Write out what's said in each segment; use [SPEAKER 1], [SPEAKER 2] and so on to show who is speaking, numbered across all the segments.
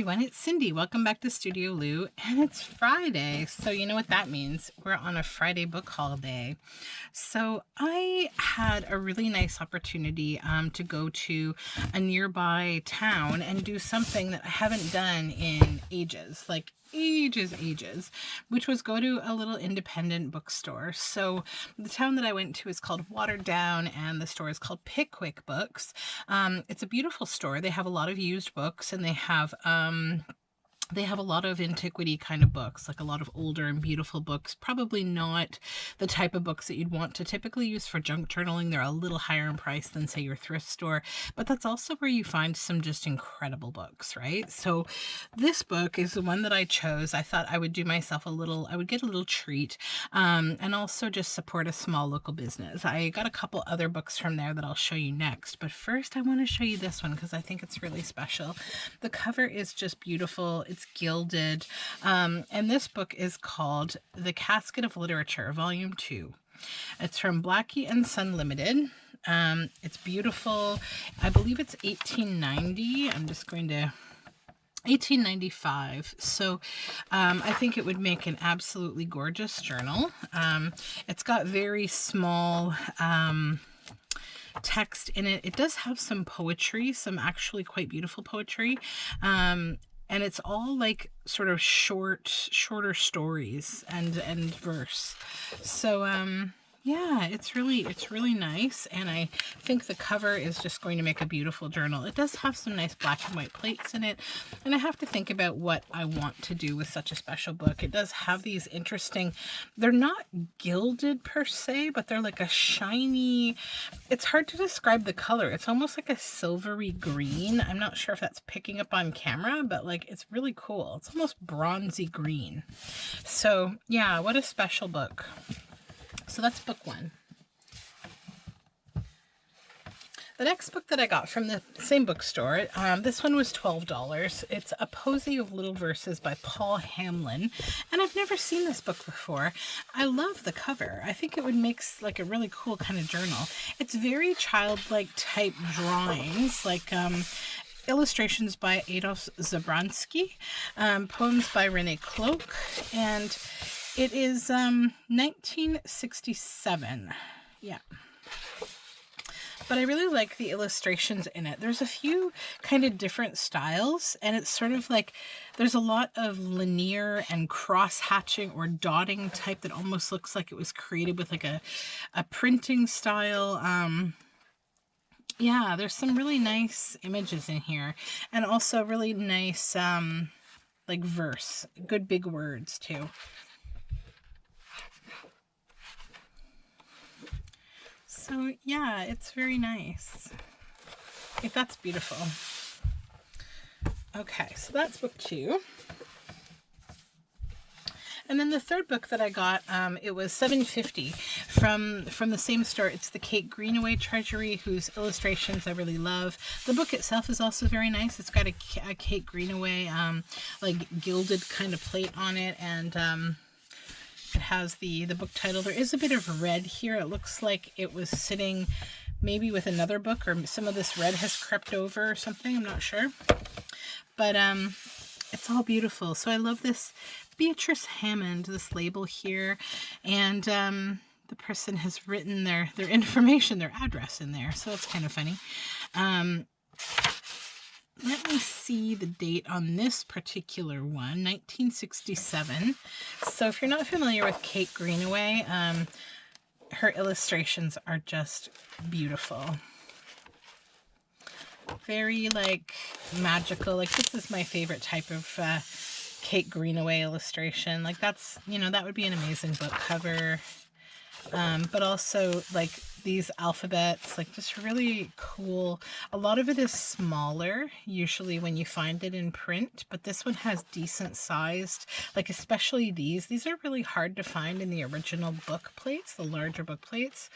[SPEAKER 1] everyone, it's Cindy. Welcome back to Studioloo, and it's Friday, so you know what that means. We're on a Friday book haul day. So I had a really nice opportunity to go to a nearby town and do something that I haven't done in ages, like ages, which was go to a little independent bookstore. So the town that I went to is called Waterdown, and the store is called Pickwick Books. It's a beautiful store. They have a lot of used books, and they have a lot of antiquity kind of books, like a lot of older and beautiful books. Probably not the type of books that you'd want to typically use for junk journaling. They're a little higher in price than, say, your thrift store, but that's also where you find some just incredible books, right? So this book is the one that I chose. I thought I would do myself I would get a little treat, and also just support a small local business. I got a couple other books from there that I'll show you next, but first I want to show you this one because I think it's really special. The cover is just beautiful. It's gilded, and this book is called The Casket of Literature, Volume 2. It's from Blackie and Son Limited. It's beautiful. I believe it's 1890. 1895. So I think it would make an absolutely gorgeous journal. It's got very small text in it. It does have some poetry, some actually quite beautiful poetry. And it's all like sort of shorter stories and verse. So yeah, it's really nice, and I think the cover is just going to make a beautiful journal. It does have some nice black and white plates in it, and I have to think about what I want to do with such a special book. It does have these interesting, they're not gilded per se, but they're like a shiny, it's hard to describe the color. It's almost like a silvery green. I'm not sure if that's picking up on camera, but like it's really cool. It's almost bronzy green. So yeah, what a special book. So that's book one. The next book that I got from the same bookstore, this one was $12. It's A Posy of Little Verses by Paul Hamlin, and I've never seen this book before. I love the cover. I think it would make like a really cool kind of journal. It's very childlike type drawings, like illustrations by Adolf Zabransky, poems by Renee Cloak, and it is 1967. Yeah. But I really like the illustrations in it. There's a few kind of different styles, and it's sort of like there's a lot of linear and cross-hatching or dotting type that almost looks like it was created with like a printing style. Yeah, there's some really nice images in here, and also really nice like verse, good big words too. So yeah, it's very nice. That's beautiful. Okay, so that's book two. And then the third book that I got, it was $7.50 from the same store. It's the Kate Greenaway Treasury, whose illustrations I really love. The book itself is also very nice. It's got a Kate Greenaway like gilded kind of plate on it, and it has the book title. There is a bit of red here. It looks like it was sitting maybe with another book, or some of this red has crept over or something. I'm not sure. But it's all beautiful. So I love this Beatrice Hammond, this label here. And the person has written their information, their address in there. So it's kind of funny. Let me see the date on this particular one, 1967. So if you're not familiar with Kate Greenaway, her illustrations are just beautiful. Very like magical. Like this is my favorite type of Kate Greenaway illustration. Like that's, you know, that would be an amazing book cover. But also like these alphabets, like just really cool. A lot of it is smaller usually when you find it in print, but this one has decent sized, like especially these are really hard to find in the original book plates, the larger book plates.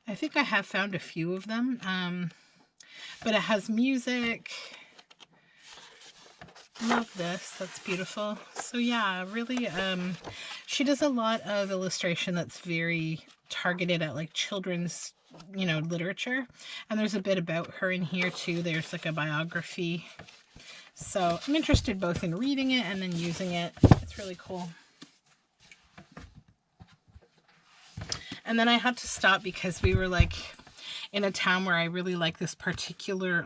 [SPEAKER 1] I think I have found a few of them, but it has music. Love this. That's beautiful. So yeah, really, she does a lot of illustration that's very targeted at like children's, you know, literature. And there's a bit about her in here too. There's like a biography. So I'm interested both in reading it and then using it. It's really cool. And then I had to stop because we were like in a town where I really like this particular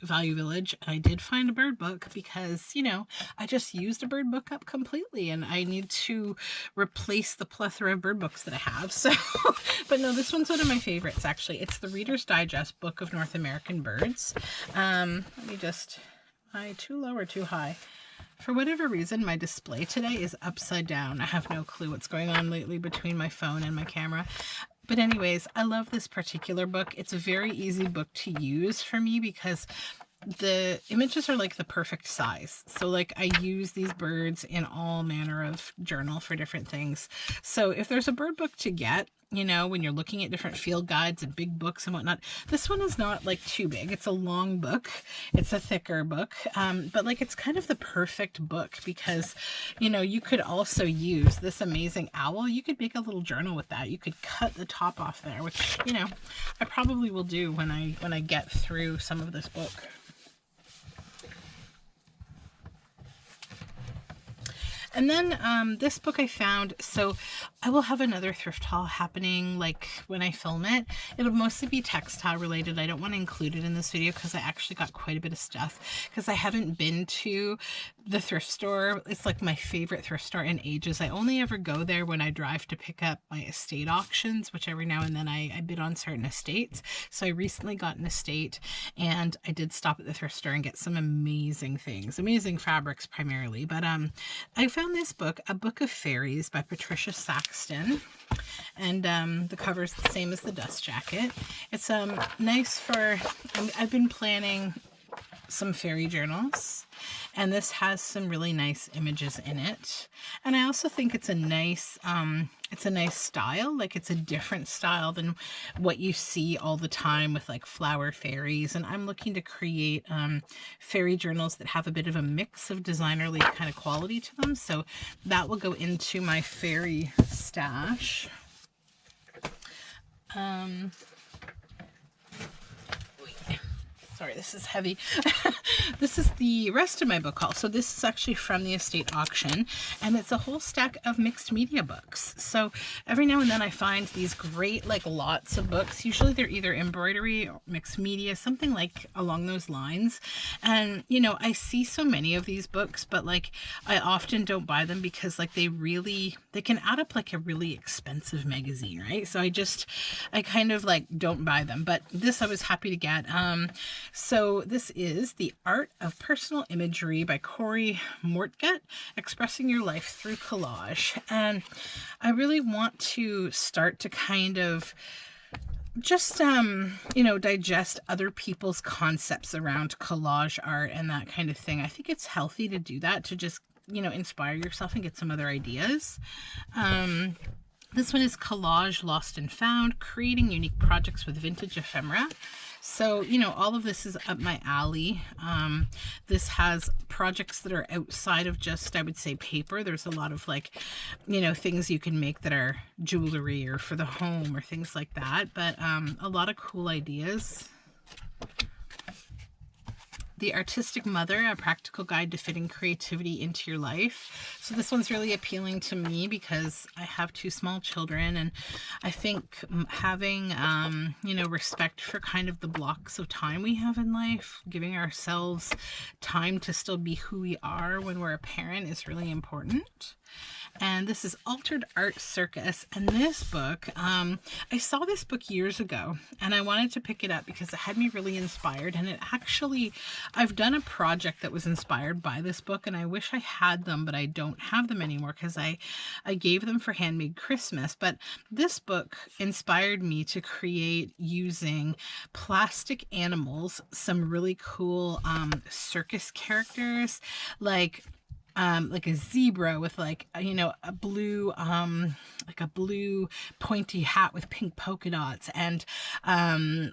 [SPEAKER 1] Value Village. And I did find a bird book because, you know, I just used a bird book up completely and I need to replace the plethora of bird books that I have. So, but no, this one's one of my favorites actually. It's the Reader's Digest Book of North American Birds. Let me just, am I too low or too high? For whatever reason, my display today is upside down. I have no clue what's going on lately between my phone and my camera. But anyways, I love this particular book. It's a very easy book to use for me because the images are like the perfect size. So like I use these birds in all manner of journal for different things. So if there's a bird book to get, you know, when you're looking at different field guides and big books and whatnot, this one is not like too big. It's a long book. It's a thicker book. But like it's kind of the perfect book because, you know, you could also use this amazing owl. You could make a little journal with that. You could cut the top off there, which, you know, I probably will do when I get through some of this book. And then this book I found, so I will have another thrift haul happening like when I film it. It'll mostly be textile related. I don't want to include it in this video because I actually got quite a bit of stuff because I haven't been to the thrift store. It's like my favorite thrift store in ages. I only ever go there when I drive to pick up my estate auctions, which every now and then I bid on certain estates. So I recently got an estate and I did stop at the thrift store and get some amazing things, amazing fabrics primarily. But I found this book, A Book of Fairies by Patricia Saxton. And the cover's the same as the dust jacket. It's nice for, I've been planning some fairy journals, and this has some really nice images in it. And I also think it's a nice style. Like it's a different style than what you see all the time with like flower fairies. And I'm looking to create fairy journals that have a bit of a mix of designerly kind of quality to them. So that will go into my fairy stash. Sorry, this is heavy. This is the rest of my book haul. So this is actually from the estate auction, and it's a whole stack of mixed media books. So every now and then I find these great like lots of books. Usually they're either embroidery or mixed media, something like along those lines. And you know, I see so many of these books, but like I often don't buy them because like they can add up like a really expensive magazine, right? So I kind of like don't buy them. But this I was happy to get. So this is The Art of Personal Imagery by Corey Mortgett, Expressing Your Life Through Collage. And I really want to start to kind of just, you know, digest other people's concepts around collage art and that kind of thing. I think it's healthy to do that, to just, you know, inspire yourself and get some other ideas. This one is Collage Lost and Found, Creating Unique Projects with Vintage Ephemera. So, you know, all of this is up my alley. This has projects that are outside of just, I would say, paper. There's a lot of like, you know, things you can make that are jewelry or for the home or things like that. But a lot of cool ideas. The Artistic Mother, A Practical Guide to Fitting Creativity into Your Life. So this one's really appealing to me because I have 2 small children, and I think having, you know, respect for kind of the blocks of time we have in life, giving ourselves time to still be who we are when we're a parent is really important. And this is Altered Art Circus. And this book, I saw this book years ago and I wanted to pick it up because it had me really inspired. And it actually, I've done a project that was inspired by this book, and I wish I had them, but I don't have them anymore because I gave them for Handmade Christmas. But this book inspired me to create using plastic animals, some really cool circus characters like like a zebra with like, you know, a blue, like a blue pointy hat with pink polka dots, and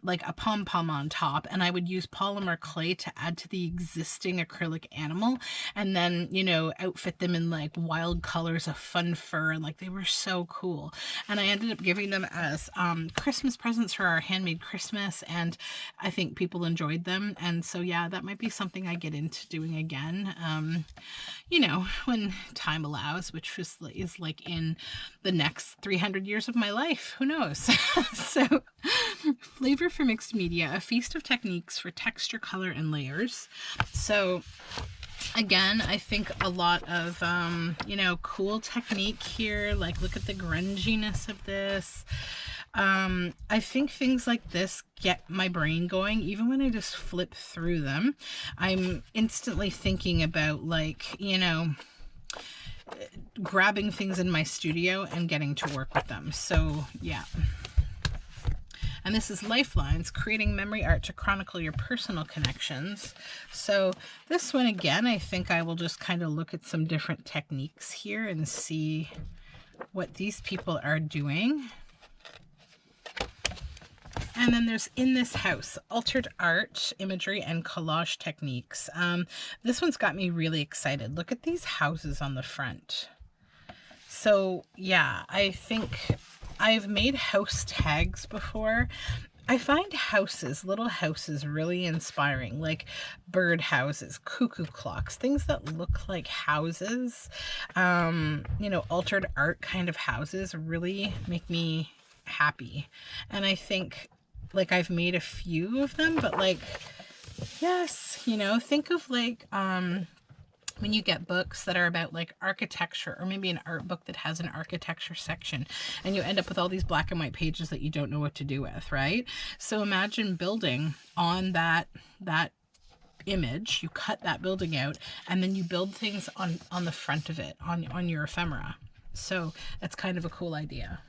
[SPEAKER 1] like a pom-pom on top. And I would use polymer clay to add to the existing acrylic animal, and then, you know, outfit them in like wild colors of fun fur, and like they were so cool. And I ended up giving them as Christmas presents for our handmade Christmas, and I think people enjoyed them. And so yeah, that might be something I get into doing again, you know, when time allows, which is like in the next 300 years of my life, who knows. So Flavor for Mixed Media, a feast of techniques for texture, color, and layers. So again, I think a lot of, you know, cool technique here. Like, look at the grunginess of this. I think things like this get my brain going. Even when I just flip through them, I'm instantly thinking about, like, you know, grabbing things in my studio and getting to work with them. So yeah. And this is Lifelines, creating memory art to chronicle your personal connections. So this one, again, I think I will just kind of look at some different techniques here and see what these people are doing. And then there's In This House, altered art, imagery, and collage techniques. This one's got me really excited. Look at these houses on the front. So yeah, I think I've made house tags before. I find houses, little houses, really inspiring, like bird houses, cuckoo clocks, things that look like houses, you know, altered art kind of houses really make me happy. And I think, like, I've made a few of them, but like, yes, you know, think of like, when you get books that are about like architecture, or maybe an art book that has an architecture section, and you end up with all these black and white pages that you don't know what to do with, right? So imagine building on that image. You cut that building out, and then you build things on the front of it, on your ephemera. So that's kind of a cool idea.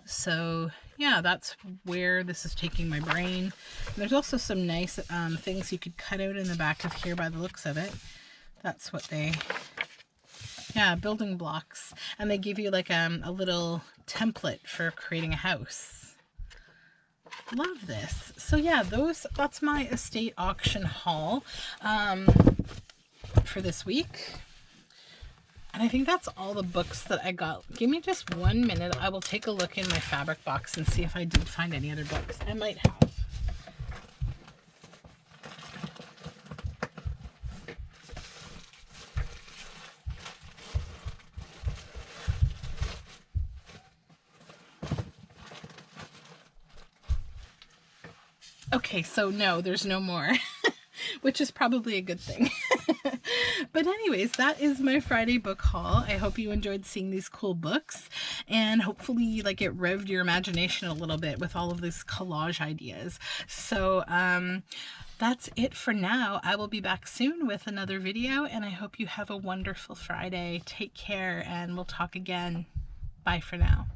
[SPEAKER 1] So yeah, that's where this is taking my brain. There's also some nice things you could cut out in the back of here by the looks of it. That's what they, yeah, building blocks. And they give you like a little template for creating a house. Love this. So yeah, that's my estate auction haul for this week. And I think that's all the books that I got. Give me just 1 minute. I will take a look in my fabric box and see if I did find any other books. I might have. Okay, so no, there's no more, which is probably a good thing. But anyways, that is my Friday book haul. I hope you enjoyed seeing these cool books, and hopefully like it revved your imagination a little bit with all of these collage ideas. So that's it for now. I will be back soon with another video, and I hope you have a wonderful Friday. Take care, and we'll talk again. Bye for now.